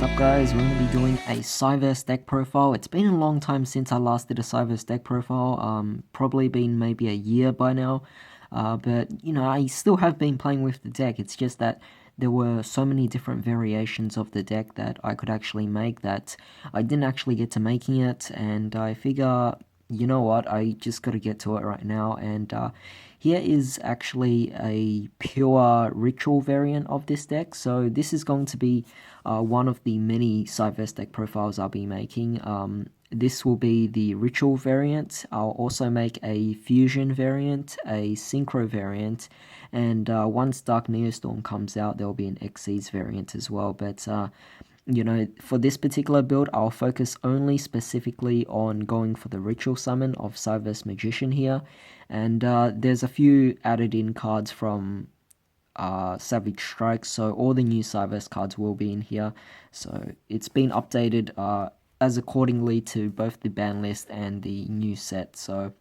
What's up guys, we're going to be doing a Cyberse deck profile. It's been a long time since I last did a Cyberse deck profile, probably been maybe a year by now, but you know, I still have been playing with the deck. It's just that there were so many different variations of the deck that I could actually make that I didn't actually get to making it, and I figure, you know what, I just got to get to it right now. And here is actually a pure ritual variant of this deck. So this is going to be one of the many Cyberse deck profiles I'll be making. This will be the ritual variant. I'll also make a fusion variant, a synchro variant, and once Dark Neostorm comes out, there'll be an Xyz variant as well. But you know, for this particular build, I'll focus only specifically on going for the ritual summon of Cyberse Magician here. And there's a few added in cards from Savage Strike, so all the new Cyberse cards will be in here. So it's been updated as accordingly to both the ban list and the new set. So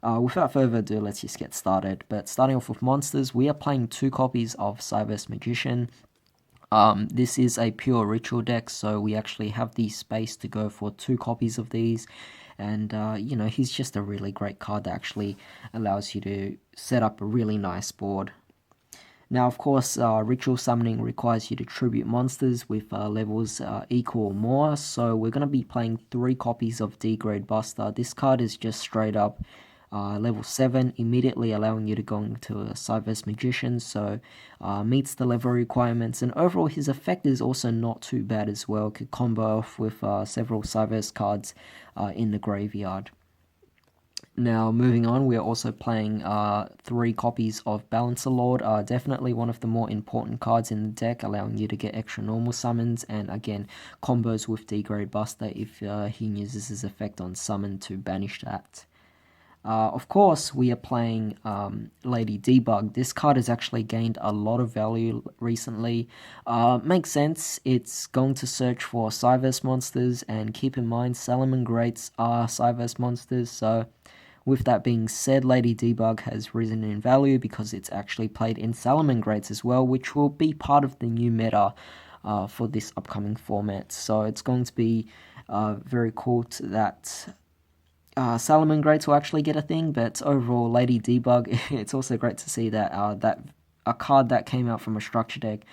without further ado, let's just get started. But starting off with monsters, we are playing 2 copies of Cyberse Magician. This is a pure ritual deck, so we actually have the space to go for 2 copies of these. And you know, he's just a really great card that actually allows you to set up a really nice board. Now, of course, ritual summoning requires you to tribute monsters with levels equal or more, so we're going to be playing 3 copies of D-Grade Buster. This card is just straight up level 7, immediately allowing you to go into a Cyberse Magician, so meets the level requirements, and overall his effect is also not too bad as well. Could combo off with several Cyberse cards in the graveyard. Now, moving on, we are also playing 3 copies of Balancer Lord, definitely one of the more important cards in the deck, allowing you to get extra normal summons, and again, combos with D-Grade Buster if he uses his effect on summon to banish that. Of course, we are playing Lady Debug. This card has actually gained a lot of value recently. Makes sense, it's going to search for Cyberse monsters, and keep in mind, Salomon Greats are Cyberse monsters, so with that being said, Lady Debug has risen in value because it's actually played in Salomon Greats as well, which will be part of the new meta for this upcoming format. So it's going to be very cool that Salomon Greats will actually get a thing, but overall, Lady Debug, it's also great to see that that a card that came out from a structure deck,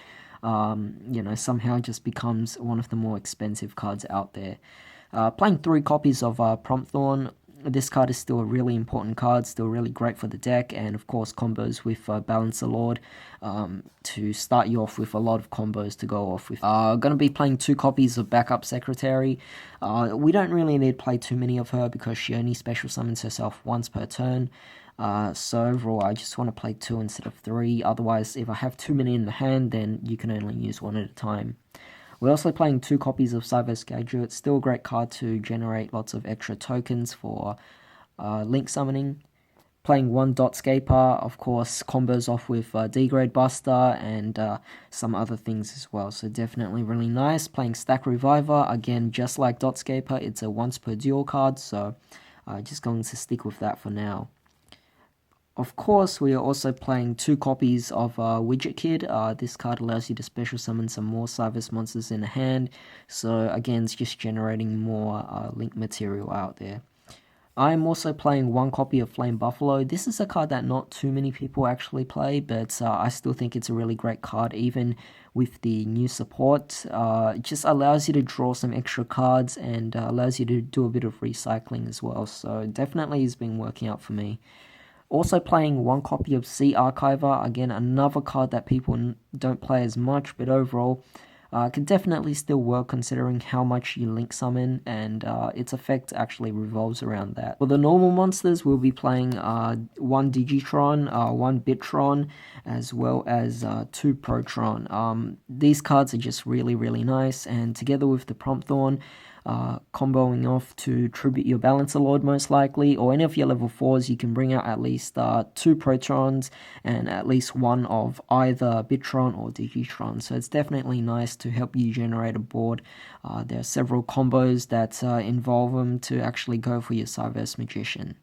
you know, somehow just becomes one of the more expensive cards out there. Playing 3 copies of Prompt Thorn. This card is still a really important card, still really great for the deck, and of course combos with Balancer Lord to start you off with a lot of combos to go off with. Going to be playing 2 copies of Backup Secretary. We don't really need to play too many of her because she only special summons herself once per turn. So overall, I just want to play 2 instead of 3. Otherwise, if I have too many in the hand, then you can only use 1 at a time. We're also playing 2 copies of Cyberse Gadget. It's still a great card to generate lots of extra tokens for link summoning. Playing 1 Dotscaper, of course, combos off with D-Grade Buster and some other things as well. So definitely really nice. Playing Stack Reviver, again, just like Dotscaper, it's a once per duel card, so just going to stick with that for now. Of course, we are also playing 2 copies of Widget Kid. This card allows you to special summon some more Cyberse monsters in the hand. So again, it's just generating more link material out there. I'm also playing 1 copy of Flame Buffalo. This is a card that not too many people actually play, but I still think it's a really great card, even with the new support. It just allows you to draw some extra cards and allows you to do a bit of recycling as well. So definitely has been working out for me. Also playing 1 copy of Sea Archiver, again another card that people don't play as much, but overall can definitely still work considering how much you link summon, and its effect actually revolves around that. For the normal monsters, we'll be playing 1 Digitron, 1 Bitron, as well as 2 Protron. These cards are just really, really nice, and together with the Prompt Thorn, comboing off to tribute your Balancer Lord most likely, or any of your level 4s, you can bring out at least 2 Protrons and at least 1 of either Bitron or Digitron. So it's definitely nice to help you generate a board. There are several combos that involve them to actually go for your Cyberse Magician.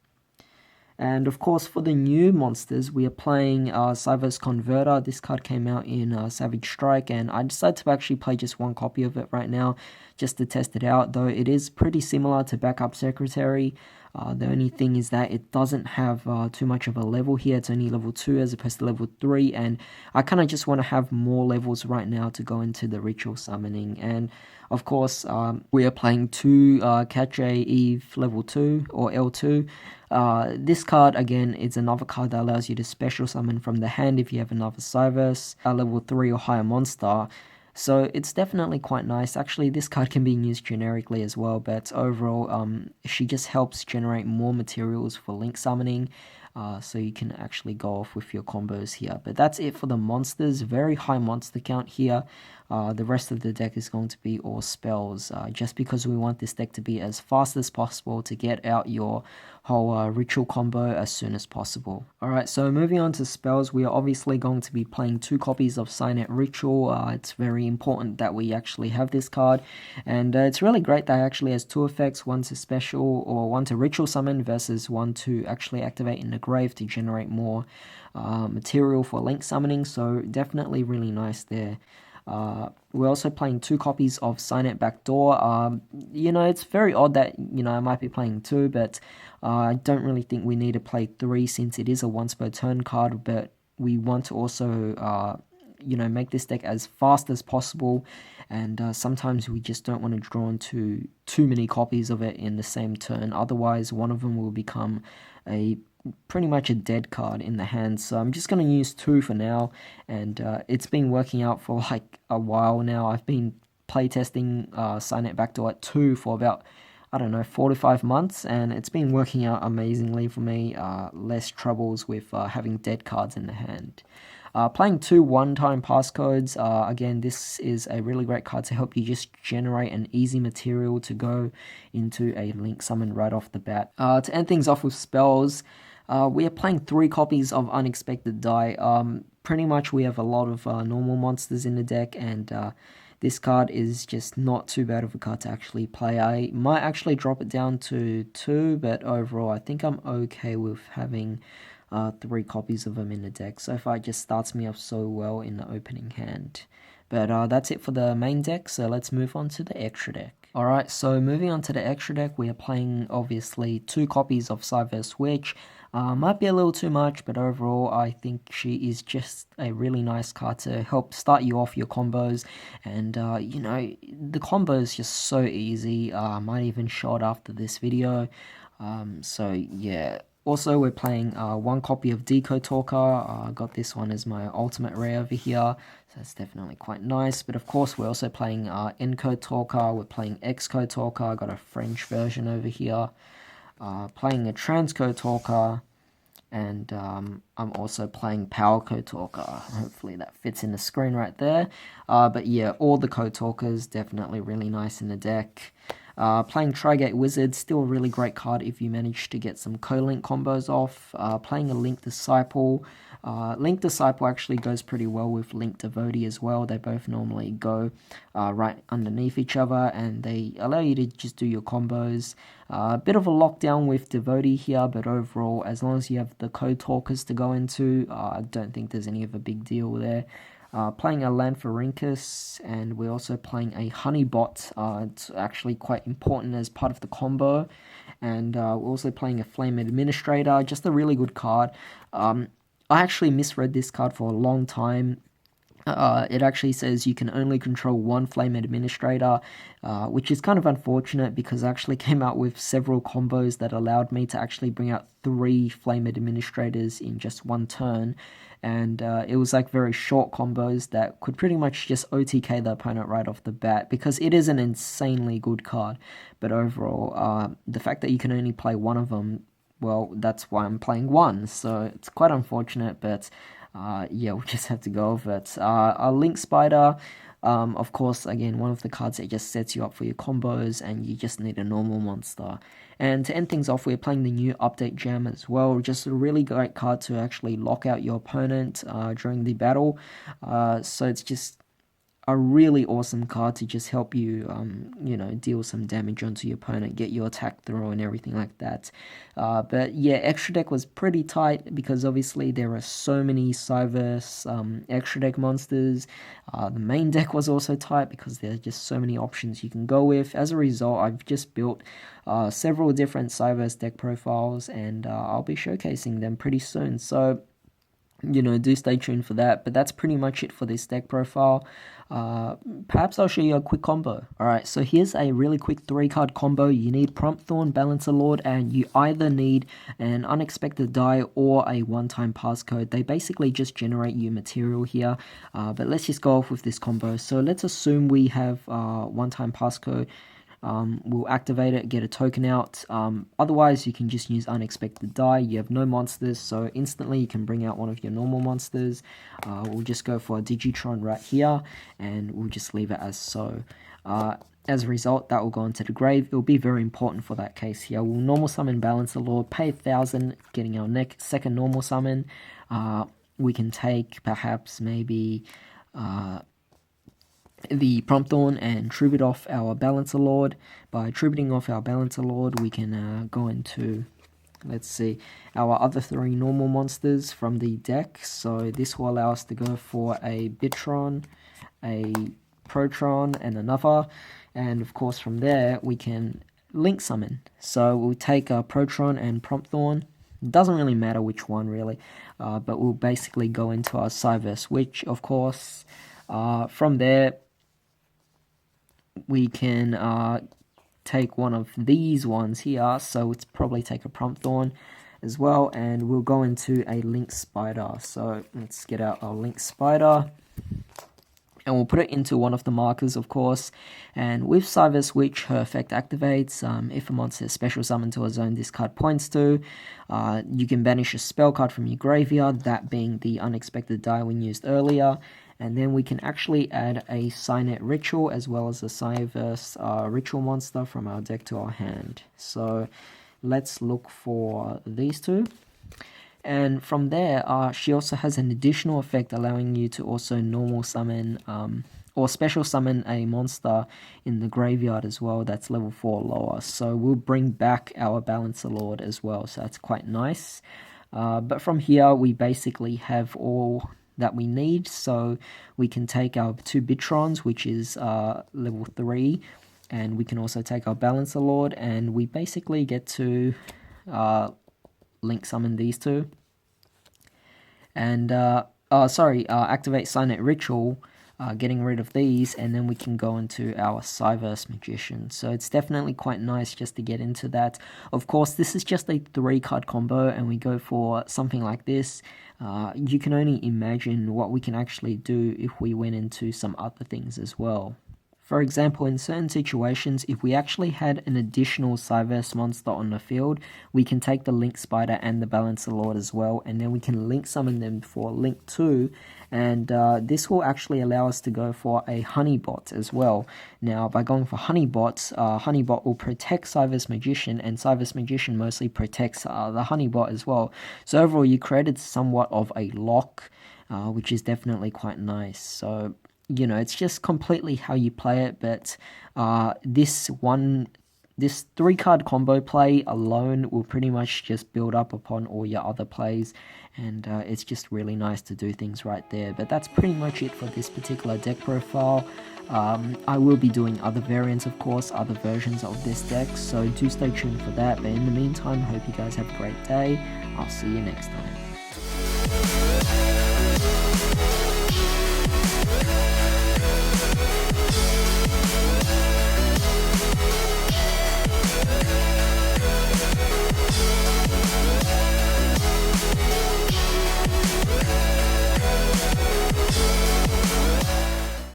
And of course, for the new monsters, we are playing Cyberse Converter. This card came out in Savage Strike, and I decided to actually play just one copy of it right now, just to test it out, though it is pretty similar to Backup Secretary. The only thing is that it doesn't have too much of a level here. It's only level 2 as opposed to level 3, and I kind of just want to have more levels right now to go into the ritual summoning. And of course, we are playing 2 Catch A Eve level 2 or L2. This card, again, is another card that allows you to special summon from the hand if you have another Cyberse, a level 3 or higher monster. So it's definitely quite nice. Actually, this card can be used generically as well, but overall, she just helps generate more materials for link summoning, so you can actually go off with your combos here. But that's it for the monsters. Very high monster count here. The rest of the deck is going to be all spells, just because we want this deck to be as fast as possible to get out your whole ritual combo as soon as possible. Alright, so moving on to spells, we are obviously going to be playing 2 copies of Signet Ritual. It's very important that we actually have this card, and it's really great that it actually has 2 effects, one to special or one to ritual summon versus one to actually activate in the grave to generate more material for link summoning, so definitely really nice there. We're also playing 2 copies of Signet Backdoor. It's very odd that, I might be playing 2, but I don't really think we need to play 3 since it is a once per turn card, but we want to also, make this deck as fast as possible, and sometimes we just don't want to draw into too many copies of it in the same turn, otherwise one of them will become pretty much a dead card in the hand. So I'm just going to use 2 for now, and it's been working out for like a while now. I've been playtesting Signet Backdoor at 2 for about, 4 to 5 months, and it's been working out amazingly for me. Less troubles with having dead cards in the hand. Playing 2 one-time passcodes, again, this is a really great card to help you just generate an easy material to go into a link summon right off the bat. To end things off with spells, we are playing 3 copies of Unexpected Die. Pretty much we have a lot of normal monsters in the deck, and this card is just not too bad of a card to actually play. I might actually drop it down to 2, but overall I think I'm okay with having 3 copies of them in the deck. So far it just starts me off so well in the opening hand. But that's it for the main deck, so let's move on to the extra deck. Alright, so moving on to the extra deck, we are playing obviously 2 copies of Cyberse Witch. Might be a little too much, but overall I think she is just a really nice card to help start you off your combos, and the combo is just so easy. I might even show it after this video. So yeah. Also, we're playing 1 copy of Deco Talker. I got this one as my ultimate rare over here, so that's definitely quite nice. But of course, we're also playing Encode Talker, we're playing Xcode Talker, I got a French version over here. Playing a Transcode Talker, and I'm also playing Power Code Talker. Hopefully that fits in the screen right there. But yeah, all the Code Talkers, definitely really nice in the deck. Playing Trigate Wizard, still a really great card if you manage to get some co-link combos off. Playing a Link Disciple. Link Disciple actually goes pretty well with Link Devotee as well. They both normally go right underneath each other, and they allow you to just do your combos. A bit of a lockdown with Devotee here, but overall, as long as you have the Code Talkers to go into, I don't think there's any of a big deal there. Playing a Lanthorincus, and we're also playing a Honeybot. It's actually quite important as part of the combo. And we're also playing a Flame Administrator, just a really good card. I actually misread this card for a long time. It actually says you can only control 1 Flame Administrator, which is kind of unfortunate because I actually came out with several combos that allowed me to actually bring out 3 Flame Administrators in just 1 turn, and it was like very short combos that could pretty much just OTK the opponent right off the bat because it is an insanely good card. But overall, the fact that you can only play 1 of them, well, that's why I'm playing 1, so it's quite unfortunate, but yeah, we'll just have to go with it. A Link Spider, of course, again, one of the cards that just sets you up for your combos, and you just need a normal monster. And to end things off, we're playing the new Update Gem as well. Just a really great card to actually lock out your opponent during the battle. So it's just a really awesome card to just help you, you know, deal some damage onto your opponent, get your attack through and everything like that. But yeah, extra deck was pretty tight because obviously there are so many Cyverse extra deck monsters. The main deck was also tight because there are just so many options you can go with. As a result, I've just built several different Cyverse deck profiles, and I'll be showcasing them pretty soon. So, you know, do stay tuned for that. But that's pretty much it for this deck profile. Perhaps I'll show you a quick combo. Alright, so here's a really quick 3-card combo. You need Prompt Thorn, Balancer Lord, and you either need an Unexpected Die or a one-time passcode. They basically just generate you material here. But let's just go off with this combo. So let's assume we have one-time passcode. We'll activate it, get a token out. Otherwise, you can just use Unexpected Die. You have no monsters, so instantly you can bring out one of your normal monsters. We'll just go for a Digitron right here, and we'll just leave it as so. As a result, that will go into the grave. It will be very important for that case here. We'll normal summon Balancer Lord, pay 1,000, getting our second normal summon. We can take perhaps maybe the Prompt Thorn and tribute off our Balancer Lord. By tributing off our Balancer Lord, we can go into, let's see, our other 3 normal monsters from the deck. So this will allow us to go for a Bitron, a Protron, and another. And of course from there, we can link summon. So we'll take a Protron and Prompt Thorn. Doesn't really matter which one really, but we'll basically go into our Cyberse Witch, of course. From there, we can take one of these ones here, so it's probably take a Prompt Thorn as well, and we'll go into a Link Spider. So let's get out our Link Spider, and we'll put it into one of the markers, of course. And with Cyberse Witch, her effect activates. If a monster is special summoned to a zone this card points to, you can banish a spell card from your graveyard, that being the Unexpected Die we used earlier. And then we can actually add a Signet Ritual as well as a Cyberse Ritual monster from our deck to our hand. So let's look for these two. And from there, she also has an additional effect allowing you to also normal summon or special summon a monster in the graveyard as well that's level 4 or lower. So we'll bring back our Balancer Lord as well, so that's quite nice. But from here, we basically have all that we need, so we can take our 2 Bitrons, which is level 3, and we can also take our Balancer Lord, and we basically get to link summon these two, and activate Signet Ritual, getting rid of these, and then we can go into our Cyberse Magician. So it's definitely quite nice just to get into that. Of course, this is just a 3-card combo, and we go for something like this. You can only imagine what we can actually do if we went into some other things as well. For example, in certain situations, if we actually had an additional Cyberse monster on the field, we can take the Link Spider and the Balancer Lord as well, and then we can link summon them for Link 2, and this will actually allow us to go for a Honeybot as well. Now, by going for Honeybot, Honeybot will protect Cyberse Magician, and Cyberse Magician mostly protects the Honeybot as well. So overall, you created somewhat of a lock, which is definitely quite nice. So, you know, it's just completely how you play it, but this 3-card combo play alone will pretty much just build up upon all your other plays, and it's just really nice to do things right there. But that's pretty much it for this particular deck profile. I will be doing other variants, of course, other versions of this deck, so do stay tuned for that. But in the meantime, hope you guys have a great day. I'll see you next time.